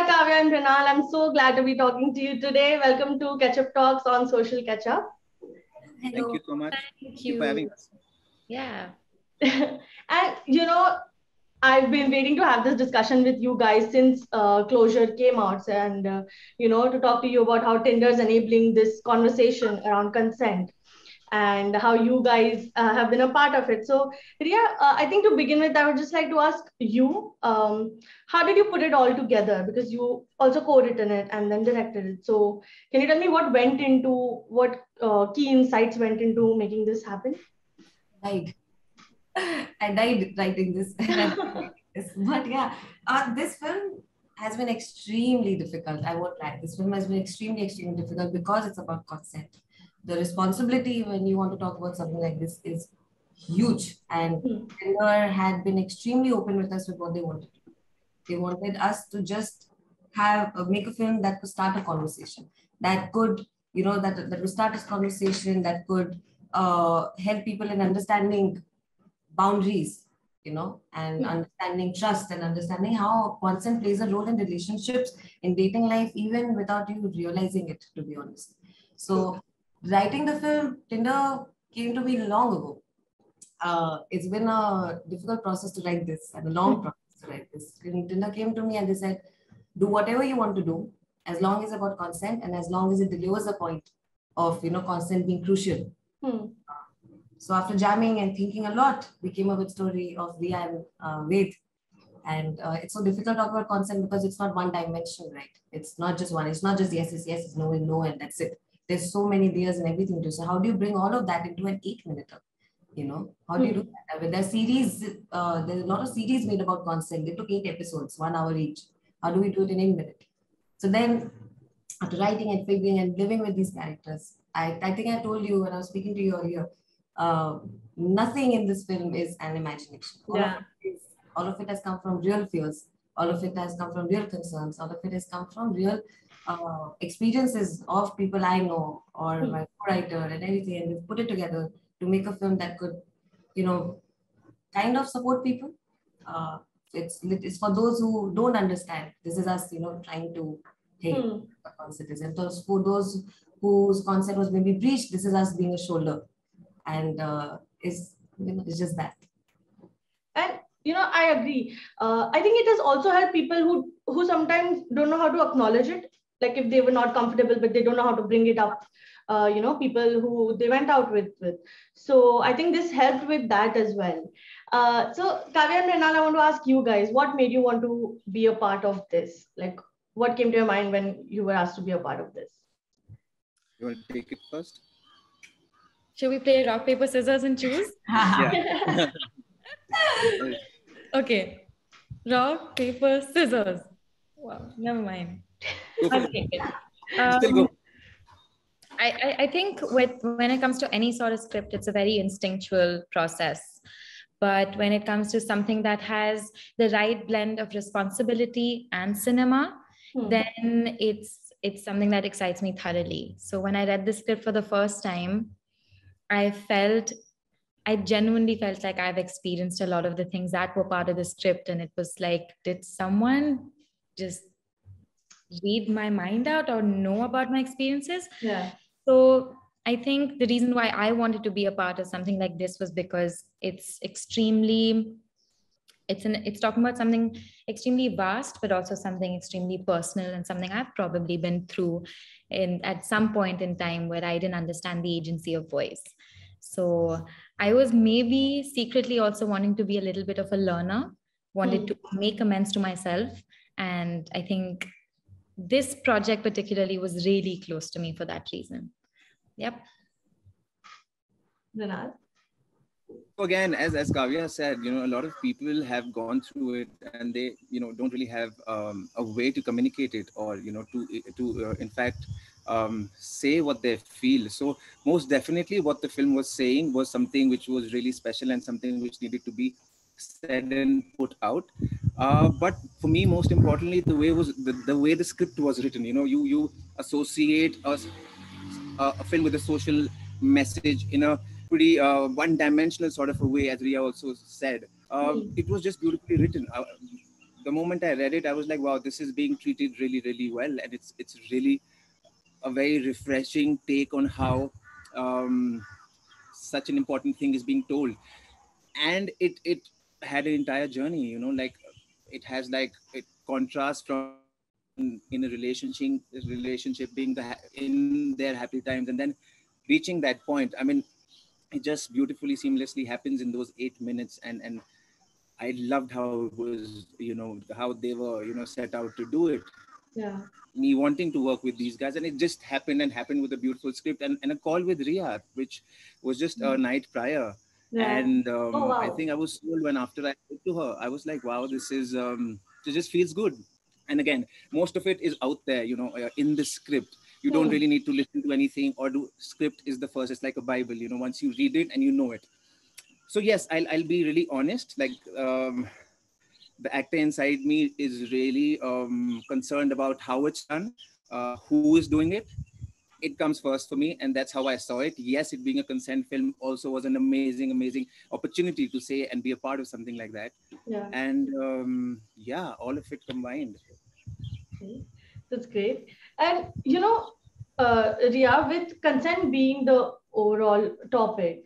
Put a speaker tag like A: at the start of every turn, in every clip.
A: Ria, Kavya, and Mrinal. I'm so glad to be talking to you today. Welcome to Ketchup Talks on Social Ketchup.
B: Thank you so much.
C: Thank
B: you for having us.
C: Yeah.
A: And I've been waiting to have this discussion with you guys since Closure came out, and to talk to you about how Tinder is enabling this conversation around consent and how you guys have been a part of it. So, Ria, I think to begin with, I would just like to ask you, how did you put it all together? Because you also co-written it and then directed it. So, can you tell me what key insights went into making this happen?
D: I died writing this. But yeah, this film has been extremely difficult. I won't lie. This film has been extremely, extremely difficult because it's about consent. The responsibility when you want to talk about something like this is huge. And Tinder had been extremely open with us with what they wanted to do. They wanted us to just make a film that could start a conversation, that could, that would start this conversation, that could help people in understanding boundaries, and understanding trust and understanding how consent plays a role in relationships, in dating life, even without you realizing it, to be honest. So writing the film, Tinder came to me long ago. It's been a difficult process to write this and a long process to write this. Tinder came to me and they said, do whatever you want to do, as long as it's about consent and as long as it delivers the point of, consent being crucial. So after jamming and thinking a lot, we came up with story of Ria and Ved. And it's so difficult to talk about consent because it's not one dimension, right? It's not just one. It's not just yes, it's no, no, and that's it. There's so many layers and everything to. So how do you bring all of that into an 8-minute? How do you do that? I mean, there's a lot of series made about consent. They took 8 episodes, 1 hour each. How do we do it in 8 minutes? So then after writing and figuring and living with these characters, I think I told you when I was speaking to you earlier, nothing in this film is an imagination. All of it has come from real fears. All of it has come from real concerns. All of it has come from real experiences of people I know or my co-writer and everything. And we've put it together to make a film that could, kind of support people. It's for those who don't understand. This is us, trying to, what consent is. And for those whose consent was maybe breached, this is us being a shoulder. And it's just that.
A: And I agree. I think it has also helped people who sometimes don't know how to acknowledge it. Like if they were not comfortable, but they don't know how to bring it up. People who they went out with. So I think this helped with that as well. So Kavya and Mrinal, I want to ask you guys, what made you want to be a part of this? Like, what came to your mind when you were asked to be a part of this?
B: You want to take it first?
C: Should we play rock, paper, scissors and choose?
B: Yeah.
C: Okay. Rock, paper, scissors. Wow, never mind. I'll take it.
B: Still go.
C: I think when it comes to any sort of script, it's a very instinctual process. But when it comes to something that has the right blend of responsibility and cinema, then it's something that excites me thoroughly. So when I read the script for the first time, I genuinely felt like I've experienced a lot of the things that were part of the script. And it was like, did someone just read my mind out or know about my experiences?
A: Yeah.
C: So I think the reason why I wanted to be a part of something like this was because it's talking about something extremely vast, but also something extremely personal and something I've probably been through at some point in time where I didn't understand the agency of voice. So I was maybe secretly also wanting to be a little bit of a learner, wanted to make amends to myself. And I think this project particularly was really close to me for that reason. Yep.
A: Mrinal?
B: Again, as Kavya said, a lot of people have gone through it and they, don't really have a way to communicate it or, to in fact, say what they feel. So most definitely what the film was saying was something which was really special and something which needed to be said and put out. But for me, most importantly, the way the script was written, you associate a film with a social message in a pretty one-dimensional sort of a way, as Ria also said. It was just beautifully written. the moment I read it, I was like, wow, this is being treated really, really well, and it's really a very refreshing take on how such an important thing is being told. And it had an entire journey, like it has like it contrasts from in a relationship being in their happy times, and then reaching that point. I mean, it just beautifully seamlessly happens in those 8 minutes, and I loved how it was, how they were, set out to do it.
A: Yeah.
B: Me wanting to work with these guys, and it just happened, and happened with a beautiful script, and a call with Ria, which was just a night prior.
A: Yeah.
B: And
A: Oh
B: I
A: wow.
B: think I was sold when after I spoke to her, I was like, wow, this is it just feels good. And again, most of it is out there, in the script. You don't
A: Hmm.
B: really need to listen to anything or do. Script is the first. It's like a Bible, once you read it and you know it. So yes, I'll be really honest. Like the actor inside me is really concerned about how it's done, who is doing it. It comes first for me, and that's how I saw it. Yes, it being a consent film also was an amazing opportunity to say and be a part of something like that.
A: Yeah.
B: And yeah, all of it combined.
A: Okay. That's great. And Ria, with consent being the overall topic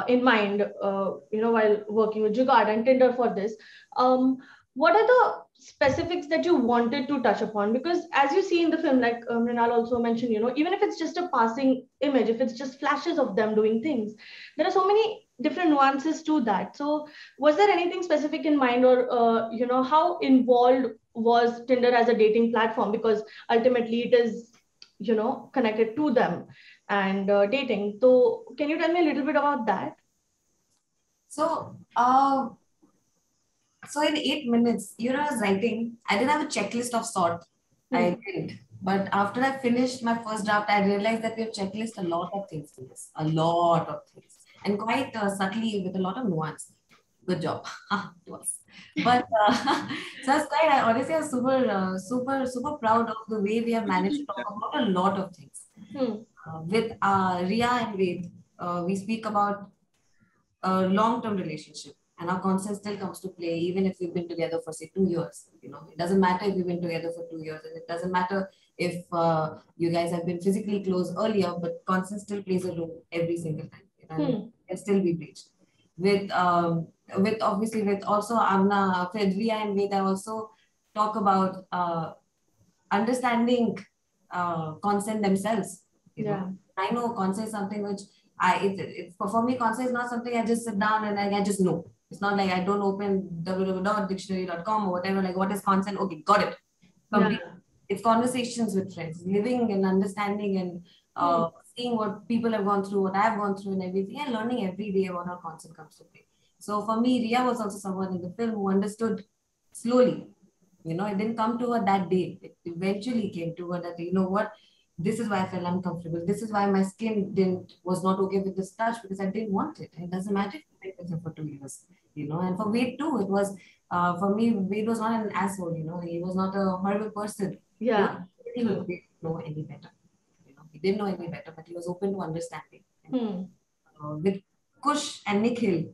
A: in mind, while working with Jugaad and Tinder for this, what are the specifics that you wanted to touch upon? Because as you see in the film, like Mrinal also mentioned, even if it's just a passing image, if it's just flashes of them doing things, there are so many different nuances to that. So was there anything specific in mind, or how involved was Tinder as a dating platform? Because ultimately it is, connected to them and dating. So can you tell me a little bit about that?
D: So, so in 8 minutes, I was writing. I didn't have a checklist of sort. I didn't. But after I finished my first draft, I realized that we have checklist a lot of things in this, a lot of things, and quite subtly with a lot of nuance. Good job. It was. But so I was quite, I honestly, I was super proud of the way we have managed to talk about a lot of things. With Ria and Ved, we speak about a long-term relationship, and our consent still comes to play even if we've been together for say 2 years. It doesn't matter if we've been together for 2 years, and it doesn't matter if you guys have been physically close earlier, but consent still plays a role every single time. And it can still be breached. With obviously with also Amna, Fredria and Ved, I also talk about understanding consent themselves. I know consent is something which for me, consent is not something I just sit down and I just know. It's not like I don't open www.dictionary.com or whatever, like what is consent? Okay, got it. Complete. It's conversations with friends, living and understanding and seeing what people have gone through, what I've gone through and everything, and learning every day about how consent comes to play. So for me, Ria was also someone in the film who understood slowly. It didn't come to her that day. It eventually came to her that, what, this is why I felt uncomfortable. This is why my skin was not okay with this touch, because I didn't want it. It doesn't matter if you been with him for 2 years, And for Wade too, it was, for me, Wade was not an asshole, He was not a horrible person.
A: Yeah.
D: He didn't know any better. He didn't know any better, but he was open to understanding. With Kush and Nikhil,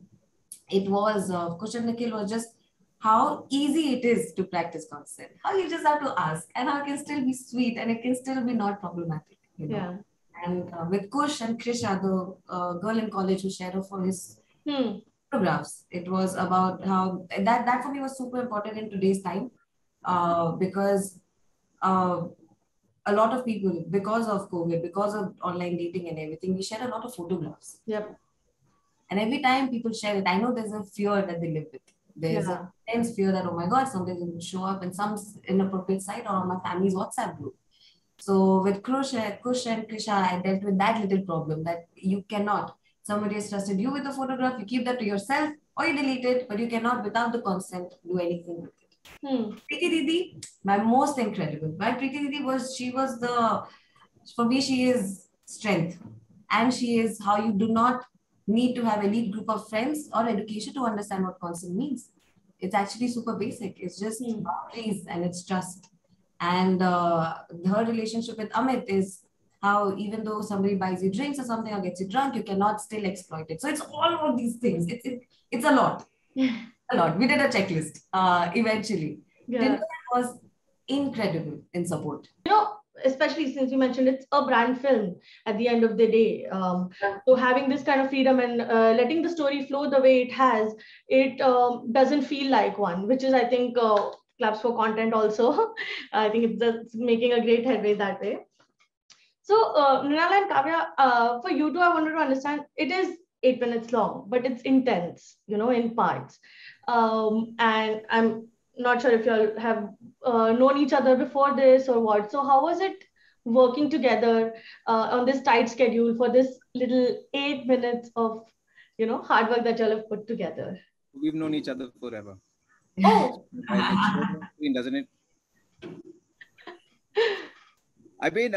D: it was, Kush and Nikhil was just how easy it is to practice consent, how you just have to ask, and how it can still be sweet and it can still be not problematic,
A: Yeah.
D: And with Kush and Krisha, the girl in college who shared for his photographs, it was about how that for me was super important in today's time, because a lot of people, because of COVID, because of online dating and everything, we share a lot of photographs.
A: Yep.
D: And every time people share it, I know there's a fear that they live with. There's a intense fear that, oh my God, something's going to show up in some inappropriate site or on my family's WhatsApp group. So with Kush and Krisha, I dealt with that little problem that you cannot. Somebody has trusted you with the photograph, you keep that to yourself or you delete it, but you cannot, without the consent, do anything with it. Preeti Didi, my most incredible. My Preeti Didi for me, she is strength. And she is how you do not need to have elite group of friends or education to understand what consent means. It's actually super basic. It's just boundaries and it's trust. And her relationship with Amit is how even though somebody buys you drinks or something or gets you drunk, you cannot still exploit it. So it's all of these things. It's a lot. A lot. We did a checklist eventually.
A: Yeah.
D: was incredible in support.
A: Especially since you mentioned it's a brand film at the end of the day. So having this kind of freedom and letting the story flow the way it has, it doesn't feel like one, which is, I think, claps for content also. I think it's making a great headway that way. So, Mrinal and Kavya, for you two, I wanted to understand, it is 8 minutes long, but it's intense, in parts. And I'm not sure if you all have known each other before this or what. So, how was it working together on this tight schedule for this little 8 minutes of, hard work that you all have put together?
B: We've known each other forever.
A: Oh,
B: Right? It shows on screen, doesn't it? I mean,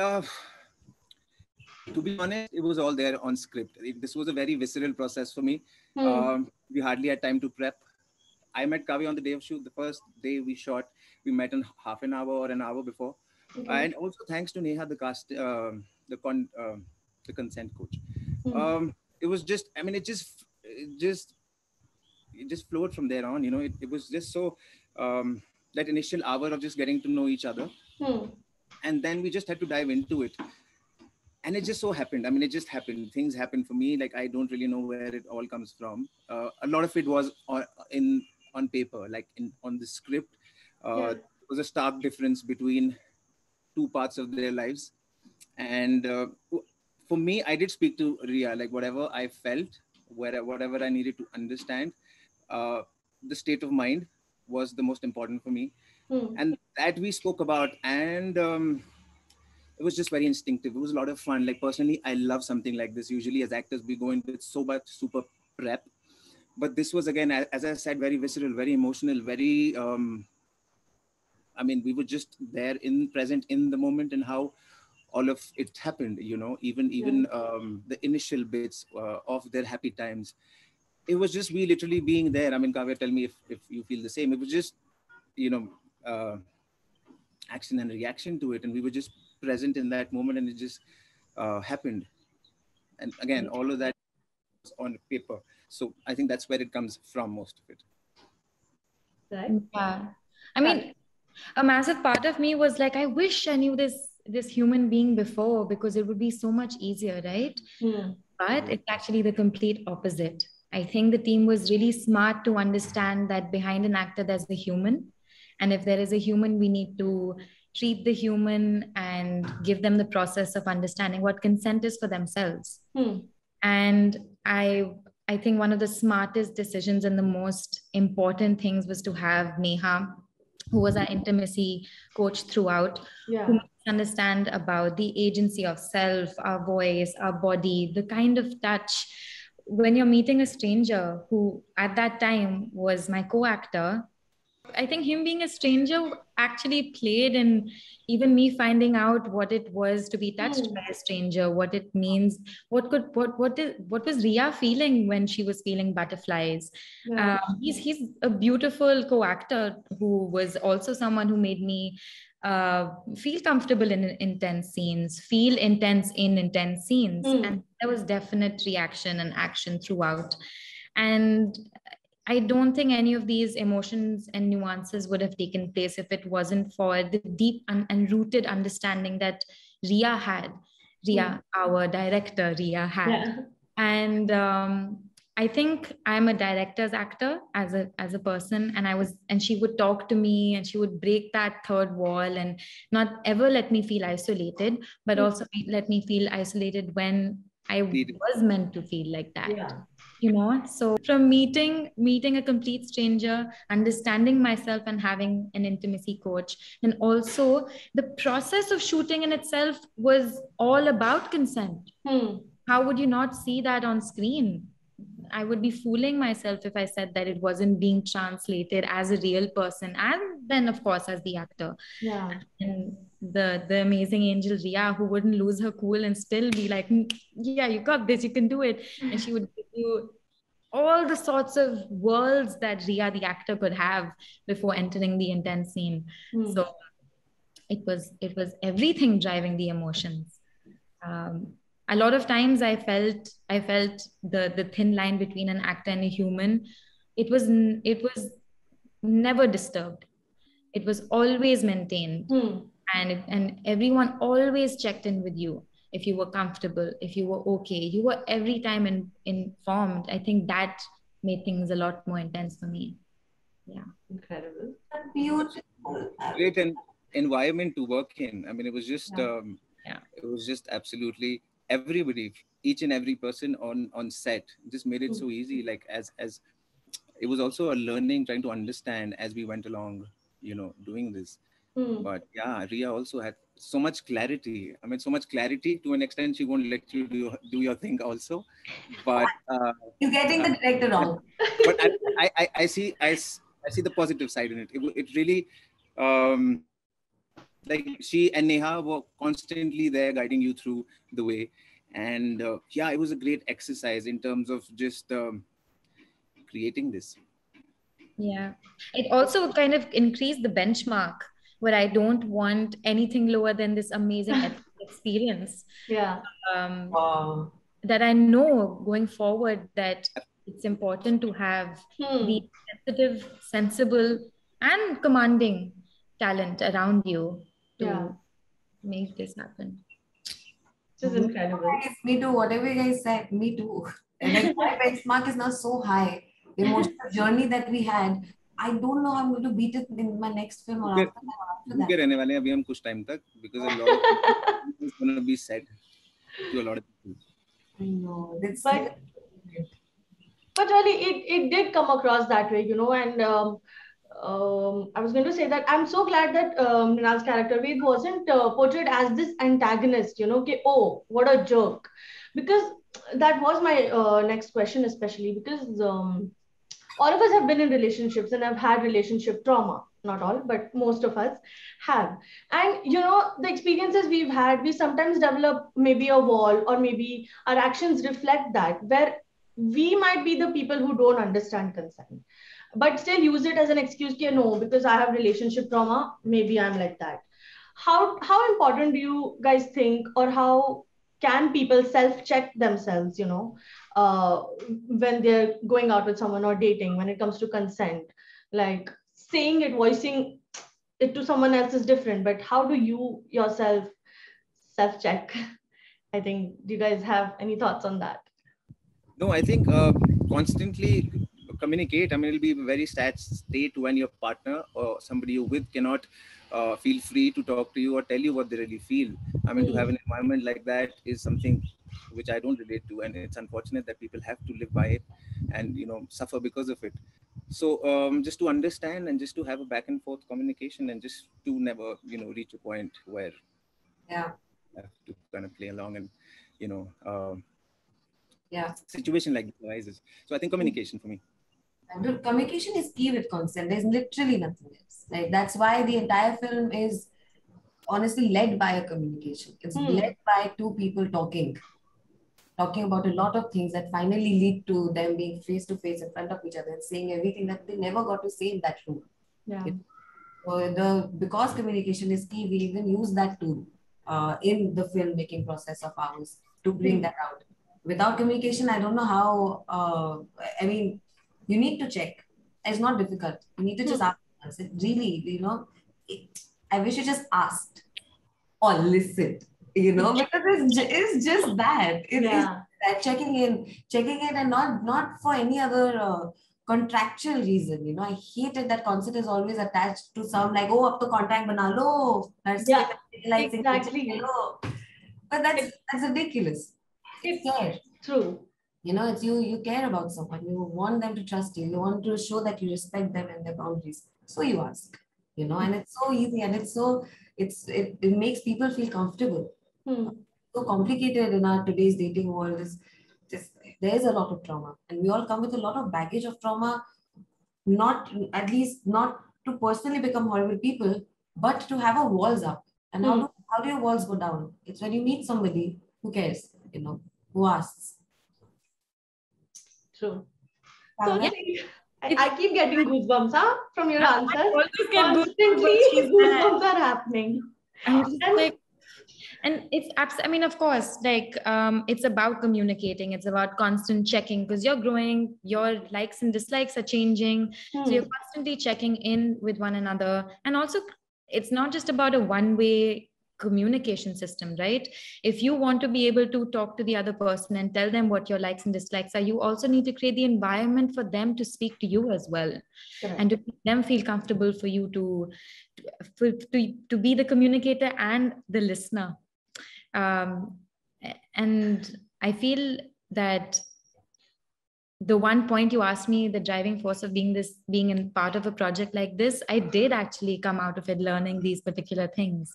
B: to be honest, it was all there on script. This was a very visceral process for me. We hardly had time to prep. I met Kavya on the day of shoot. The first day we shot, we met in half an hour or an hour before.
A: okay.
B: And also thanks to Neha, the cast, the consent coach. It was just, I mean, it just flowed from there on. It was just so that initial hour of just getting to know each other, and then we just had to dive into it. And it just so happened. I mean, it just happened. Things happened for me. Like, I don't really know where it all comes from. A lot of it was on paper, like on the script. There was a stark difference between two parts of their lives. And for me, I did speak to Ria, like whatever I felt, whatever I needed to understand, the state of mind was the most important for me. And that we spoke about. And it was just very instinctive. It was a lot of fun. Like, personally, I love something like this. Usually as actors, we go in with so much super prep. But this was, again, as I said, very visceral, very emotional, very, I mean, we were just there present in the moment, and how all of it happened, even the initial bits of their happy times. It was just we literally being there. I mean, Kavya, tell me if you feel the same. It was just, action and reaction to it. And we were just present in that moment, and it just happened. And again, all of that was on paper. So I think that's where it comes from, most of it.
A: Right?
C: Yeah. I mean, a massive part of me was like, I wish I knew this human being before, because it would be so much easier, right? But it's actually the complete opposite. I think the team was really smart to understand that behind an actor, there's a human. And if there is a human, we need to treat the human and give them the process of understanding what consent is for themselves. And I think one of the smartest decisions and the most important things was to have Neha, who was our intimacy coach throughout, who made us understand about the agency of self, our voice, our body, the kind of touch. When you're meeting a stranger who at that time was my co-actor, I think him being a stranger actually played in even me finding out what it was to be touched by a stranger, what it means, what was Ria feeling when she was feeling butterflies. He's a beautiful co-actor who was also someone who made me feel comfortable in intense scenes, feel intense in intense scenes. And there was definite reaction and action throughout. And I don't think any of these emotions and nuances would have taken place if it wasn't for the deep and rooted understanding that Ria had. Our director, Ria had. And I think I'm a director's actor as a person, and she would talk to me, and she would break that third wall and not ever let me feel isolated, but also let me feel isolated when I was meant to feel like that. So from meeting a complete stranger, understanding myself and having an intimacy coach, and also the process of shooting in itself was all about consent. How would you not see that on screen? I would be fooling myself if I said that it wasn't being translated as a real person, and then of course as the actor. And the amazing angel Ria, who wouldn't lose her cool and still be like, yeah, you got this, you can do it. And she would give you all the sorts of worlds that Ria the actor could have before entering the intense scene. So it was everything driving the emotions. A lot of times I felt the thin line between an actor and a human. It was never disturbed. It was always maintained. And everyone always checked in with you. If you were comfortable, if you were okay, you were every time informed. I think that made things a lot more intense for me. Yeah.
A: Incredible.
D: Beautiful.
B: Great environment to work in. I mean,
C: Yeah.
B: it was just absolutely everybody, each and every person on set just made it so easy. Like as it was also a learning, trying to understand as we went along, doing this. But yeah, Ria also had so much clarity. I mean, so much clarity to an extent she won't let you do your thing also. But
D: You're getting the director wrong.
B: but I see the positive side in it. It really, like she and Neha were constantly there guiding you through the way. And yeah, it was a great exercise in terms of just creating this.
C: Yeah. It also kind of increased the benchmark where I don't want anything lower than this amazing experience.
A: Yeah.
D: Wow.
C: That I know going forward that it's important to have the sensitive, sensible, and commanding talent around you to make this happen.
A: This is incredible.
D: Yes, me too. Whatever you guys said, me too. And like my benchmark is now so high. The emotional journey that we had, I don't know how I'm going to beat it in my next film or after that.
B: रहने वाले हैं अभी हम कुछ time तक, because a lot of things is going to be said to a lot of people.
D: I know.
A: But really, it did come across that way, and I was going to say that I'm so glad that Mrinal's character Ved wasn't portrayed as this antagonist, okay, oh, what a jerk. Because that was my next question, especially because all of us have been in relationships and have had relationship trauma. Not all, but most of us have. And, the experiences we've had, we sometimes develop maybe a wall, or maybe our actions reflect that, where we might be the people who don't understand consent, but still use it as an excuse to no, because I have relationship trauma, maybe I'm like that. How important do you guys think, or how can people self-check themselves, when they're going out with someone or dating, when it comes to consent? Like saying it, voicing it to someone else is different, but how do you yourself self-check? I think, do you guys have any thoughts on that?
B: No, I think constantly communicate. I mean, it'll be a very sad state when your partner or somebody you're with cannot feel free to talk to you or tell you what they really feel. I mean, to have an environment like that is something which I don't relate to, and it's unfortunate that people have to live by it and suffer because of it. So just to understand and just to have a back and forth communication, and just to never reach a point where you have to kind of play along, and situation like this arises. So I think communication for me.
D: Dude, communication is key with consent. There's literally nothing else. Like that's why the entire film is honestly led by a communication. It's led by two people talking about a lot of things that finally lead to them being face to face in front of each other and saying everything that they never got to say in that room.
A: Yeah.
D: So because communication is key, we even use that tool in the filmmaking process of ours to bring that out. Without communication, I don't know how. I mean, you need to check. It's not difficult. You need to just ask. It really, I wish you just asked or listened. Because it's just that. It is that checking in, and not for any other contractual reason. I hated that concept is always attached to some like, oh, up to contract bana lo.
A: Exactly.
D: But that's ridiculous. It's care.
A: True.
D: It's you care about someone. You want them to trust you. You want to show that you respect them and their boundaries. So you ask, and it's so easy, and it makes people feel comfortable. So complicated in our today's dating world is just, there's a lot of trauma, and we all come with a lot of baggage of trauma, not to personally become horrible people, but to have our walls up. And how do your walls go down? It's when you meet somebody who cares, who asks.
A: True. So I keep getting goosebumps from your answers. Constantly goosebumps are happening.
C: I'm just like, And I mean, of course, like it's about communicating. It's about constant checking because you're growing, your likes and dislikes are changing. So you're constantly checking in with one another. And also, it's not just about a one-way communication system, right? If you want to be able to talk to the other person and tell them what your likes and dislikes are, you also need to create the environment for them to speak to you as well.
A: Correct.
C: And to make them feel comfortable for you to be the communicator and the listener. And I feel that the one point you asked me, the driving force of being in part of a project like this, I did actually come out of it learning these particular things.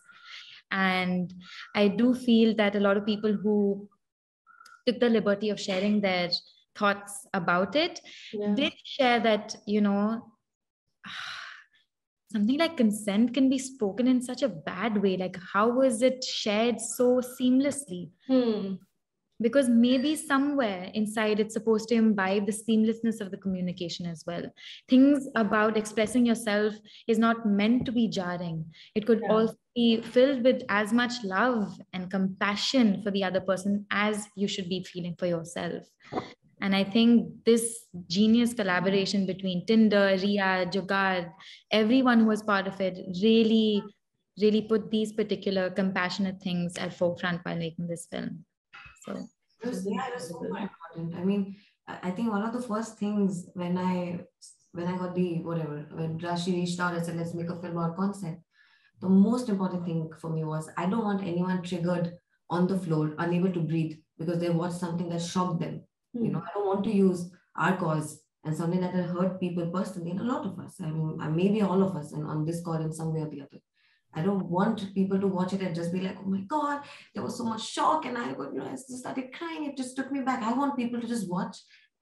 C: And I do feel that a lot of people who took the liberty of sharing their thoughts about it did share that, something like consent can be spoken in such a bad way. Like, how was it shared so seamlessly? Because maybe somewhere inside it's supposed to imbibe the seamlessness of the communication as well. Things about expressing yourself is not meant to be jarring. It could also be filled with as much love and compassion for the other person as you should be feeling for yourself. And I think this genius collaboration between Tinder, Ria, Jugaad, everyone who was part of it really, really put these particular compassionate things at forefront while making this film. So
D: it was super important. I mean, I think one of the first things when I got when Rashi reached out and said, let's make a film about consent, the most important thing for me was I don't want anyone triggered on the floor, unable to breathe because they watched something that shocked them. I don't want to use our cause and something that will hurt people personally, and a lot of us. I mean, maybe all of us, and on this call in some way or the other. I don't want people to watch it and just be like, oh my God, there was so much shock. And I just started crying. It just took me back. I want people to just watch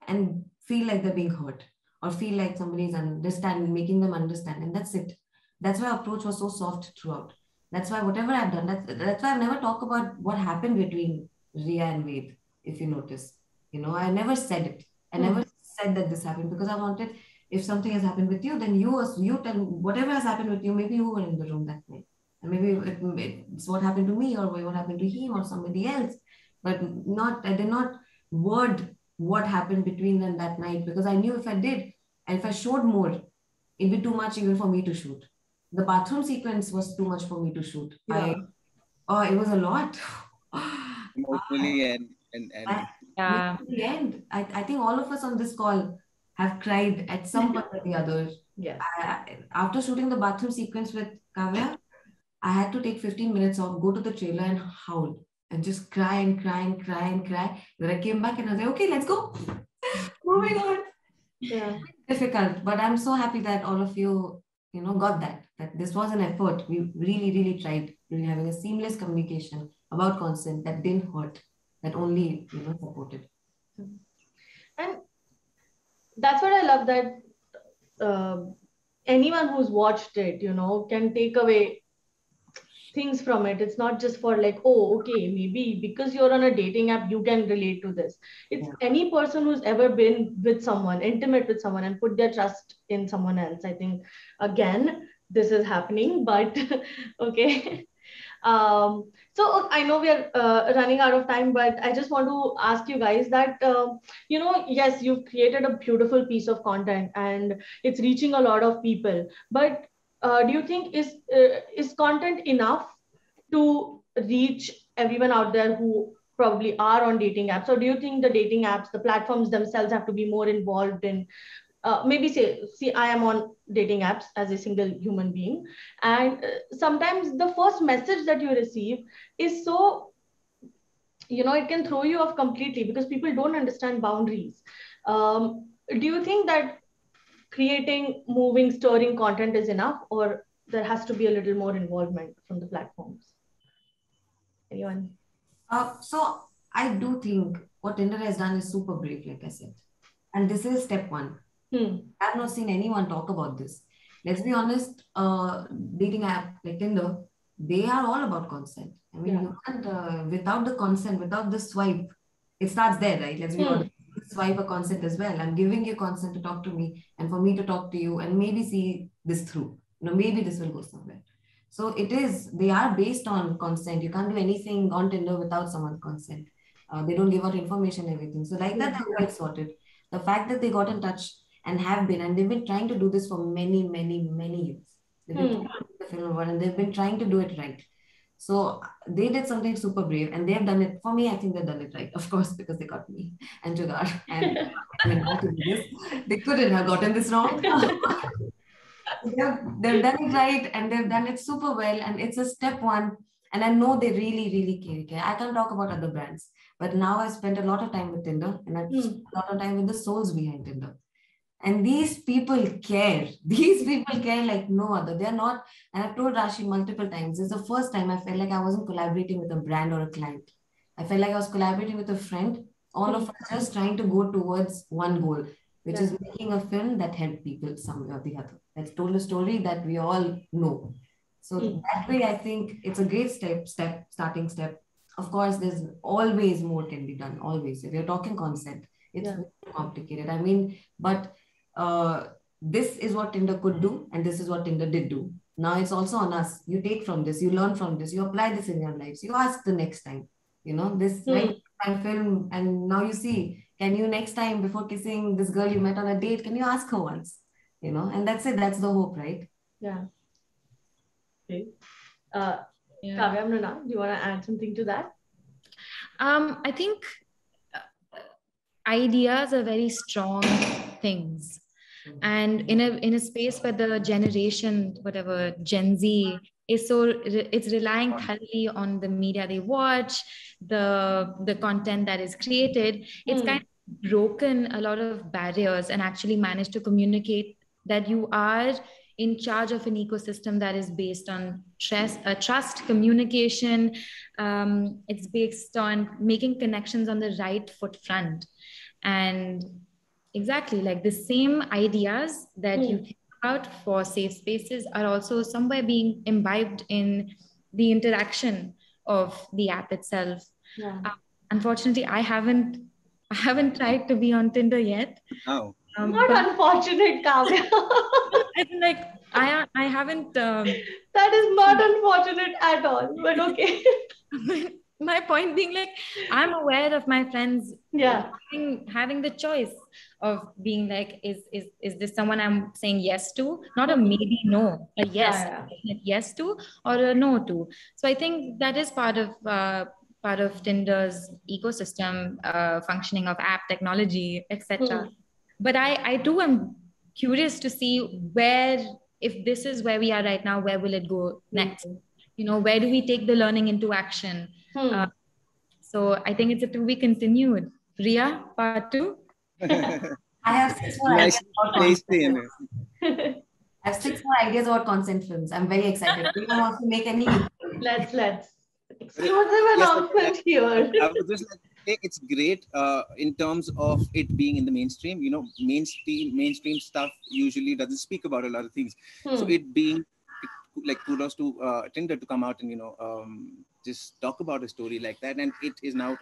D: and feel like they're being hurt or feel like somebody's understanding, making them understand. And that's it. That's why our approach was so soft throughout. That's why whatever I've done, that's why I've never talked about what happened between Ria and Ved, if you notice. I never said it. I never said that this happened because I wanted, if something has happened with you, then you tell whatever has happened with you. Maybe you were in the room that night, and maybe it's what happened to me or what happened to him or somebody else. But I did not word what happened between them that night because I knew if I did and if I showed more, it'd be too much even for me to shoot. The bathroom sequence was too much for me to shoot. It was a lot.
B: Emotionally and
D: in the end, I think all of us on this call have cried at some point or the other.
A: Yes.
D: After shooting the bathroom sequence with Kavya, I had to take 15 minutes off, go to the trailer and howl and just cry and cry and cry and cry. Then I came back and I was like, okay, let's go. Moving on.
A: Yeah.
D: Difficult, but I'm so happy that all of you, got that this was an effort. We really, really tried really having a seamless communication about consent that didn't hurt, that only, supported.
A: And that's what I love, that anyone who's watched it, can take away things from it. It's not just for like, oh, okay, maybe because you're on a dating app, you can relate to this. It's any person who's ever been with someone, intimate with someone, and put their trust in someone else. I think, again, this is happening, but okay. So I know we are running out of time, but I just want to ask you guys that, yes, you've created a beautiful piece of content and it's reaching a lot of people, but do you think is content enough to reach everyone out there who probably are on dating apps? Or do you think the dating apps, the platforms themselves have to be more involved in maybe see, I am on dating apps as a single human being, and sometimes the first message that you receive is so, it can throw you off completely because people don't understand boundaries. Do you think that creating moving, stirring content is enough, or there has to be a little more involvement from the platforms? Anyone?
D: So I do think what Tinder has done is super brave, like I said, and this is step one. I've not seen anyone talk about this. Let's be honest, dating app like Tinder, they are all about consent. I mean, you can't, without the consent, without the swipe, it starts there, right? Let's be honest. Swipe a consent as well. I'm giving you consent to talk to me and for me to talk to you and maybe see this through. Maybe this will go somewhere. So they are based on consent. You can't do anything on Tinder without someone's consent. They don't give out information, everything. So like that, they're well sorted. The fact that they got in touch and they've been trying to do this for many, many, many years. They've been trying to do the film world and they've been trying to do it right. So they did something super brave and they've done it. For me, I think they've done it right, of course, because they got me and Jugaad. And I mean, how to do this. They couldn't have gotten this wrong. They've done it right and they've done it super well. And it's a step one. And I know they really, really care. I can't talk about other brands, but now I spent a lot of time with Tinder and I've spent a lot of time with the souls behind Tinder. And these people care. These people care like no other. They're not, and I've told Rashi multiple times, it's the first time I felt like I wasn't collaborating with a brand or a client. I felt like I was collaborating with a friend, all of us just trying to go towards one goal, which is making a film that helped people some way or the other. That's told a story that we all know. So that way, I think it's a great starting step. Of course, there's always more can be done, always. If you're talking consent, it's very complicated. I mean, but this is what Tinder could do, and this is what Tinder did do. Now it's also on us. You take from this, you learn from this, you apply this in your lives. You ask the next time, this time film, and now you see, can you next time before kissing this girl you met on a date, can you ask her once? And that's it. That's the hope, right?
A: Yeah. Okay. Kavya, Mrinal, do you want to add something to that?
C: I think ideas are very strong things. And in a space where the generation, whatever, Gen Z, it's relying heavily on the media they watch, the content that is created. It's kind of broken a lot of barriers and actually managed to communicate that you are in charge of an ecosystem that is based on trust, communication. It's based on making connections on the right foot front. And exactly, like the same ideas that you think about for safe spaces are also somewhere being imbibed in the interaction of the app itself. Unfortunately, I haven't tried to be on Tinder yet.
B: Oh,
A: not unfortunate, Kavya.
C: Like I haven't.
A: That is not unfortunate at all. But okay.
C: My point being, like, I'm aware of my friends having the choice of being like, is this someone I'm saying yes to? Not a maybe no, a yes to, or a no to. So I think that is part of Tinder's ecosystem, functioning of app technology, etc. But I too am curious to see where, if this is where we are right now, where will it go next? Where do we take the learning into action? So I think it's a to be continued. Ria, part 2.
D: I have 6 more ideas about consent films. I have 6 more ideas about consent films. I'm very excited. Do you want to make any?
A: Let's. Exclusive announcement here.
B: I would just like to say it's great in terms of it being in the mainstream. Mainstream stuff usually doesn't speak about a lot of things. So it being like, kudos to Tinder to come out and just talk about a story like that, and it is now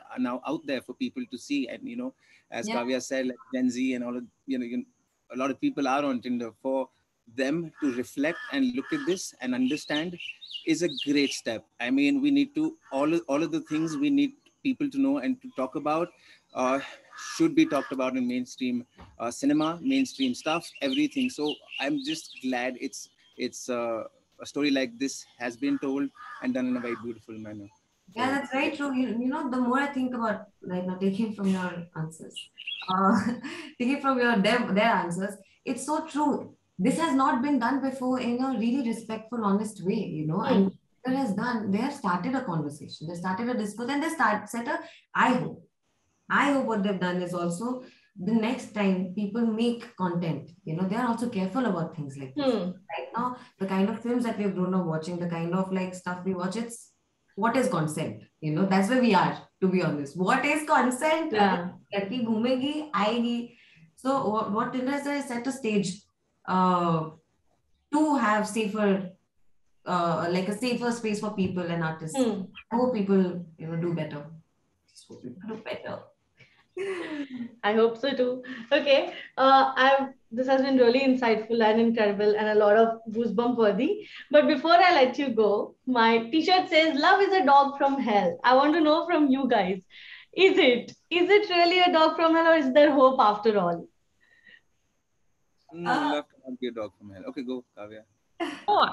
B: out there for people to see. And as Kavya said, like Gen Z and all of a lot of people are on Tinder. For them to reflect and look at this and understand is a great step. I mean, we need to all of the things we need people to know and to talk about should be talked about in mainstream cinema, mainstream stuff, everything. So I'm just glad it's a story like this has been told and done in a very beautiful manner.
D: Yeah, that's very true. The more I think about right now, taking from your answers, taking from their answers, it's so true. This has not been done before in a really respectful, honest way, and they have started a conversation, they started a discourse, and I hope what they've done is also the next time people make content, they are also careful about things like this. Right now, the kind of films that we've grown up watching, the kind of like stuff we watch, it's what is consent? That's where we are, to be honest. What is consent? Ladki ghumegi, aayegi. So what Tinder is set a stage to have safer, like a safer space for people and artists. I hope people, do better. Just hope people do better.
A: I hope so too. Okay. I've this has been really insightful and incredible and a lot of goosebump worthy. But before I let you go, my t-shirt says love is a dog from hell. I want to know from you guys. Is it really a dog from hell or is there hope after all?
B: No, love cannot be a dog from hell. Okay, go, Kavya.
C: Oh,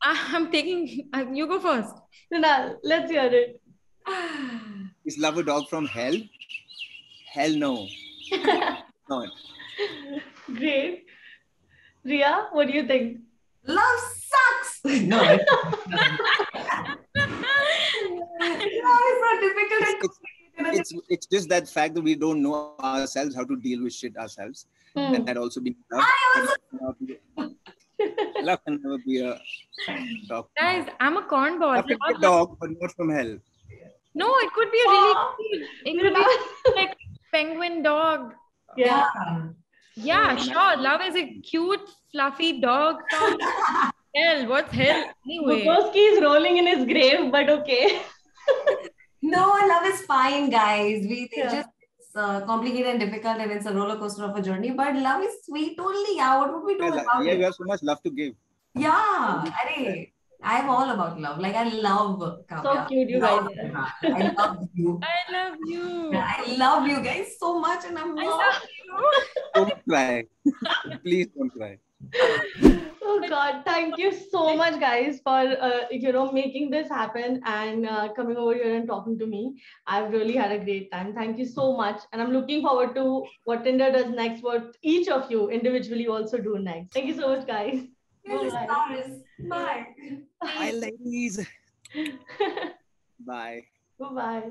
C: I'm taking, you go first.
A: Mrinal, let's hear it.
B: Is love a dog from hell? Hell no. Not.
A: Great. Ria, what do you think?
D: Love sucks. No, it doesn't. Love is so difficult and
B: It's,
D: complicated.
B: it's just that fact that we don't know ourselves how to deal with shit ourselves, and that also being love. Love can never be a dog.
C: Guys, I'm a cornball.
B: Love can be a dog, but not from hell.
C: No, it could be a really cute. It could be
A: Mrinal.
C: like penguin dog.
A: Yeah.
C: Yeah, sure. Love is a cute, fluffy dog from hell. What's hell anyway?
A: Bukowski is rolling in his grave, but okay.
D: No, love is fine, guys. It's
A: Yeah.
D: just complicated and difficult, and it's a roller coaster of a journey. But love is sweet only. Yeah, what would we do without
B: Yeah,
D: it?
B: you have so much love to give.
D: Yeah, Arey, I'm all about love. Like I love Kavya.
A: So cute, you
D: Love
A: guys.
D: Trehan. I love you.
C: I love you.
D: I love you guys so much, and I'm
C: I
D: not.
C: love you.
B: Don't cry. Please don't cry.
A: Oh God, thank you so much, guys, for making this happen and coming over here and talking to me. I've really had a great time. Thank you so much, and I'm looking forward to what Tinder does next. What each of you individually also do next. Thank you so much, guys.
D: You're the
A: Bye.
D: stars. Bye.
B: Bye, ladies. Bye.
A: Bye bye.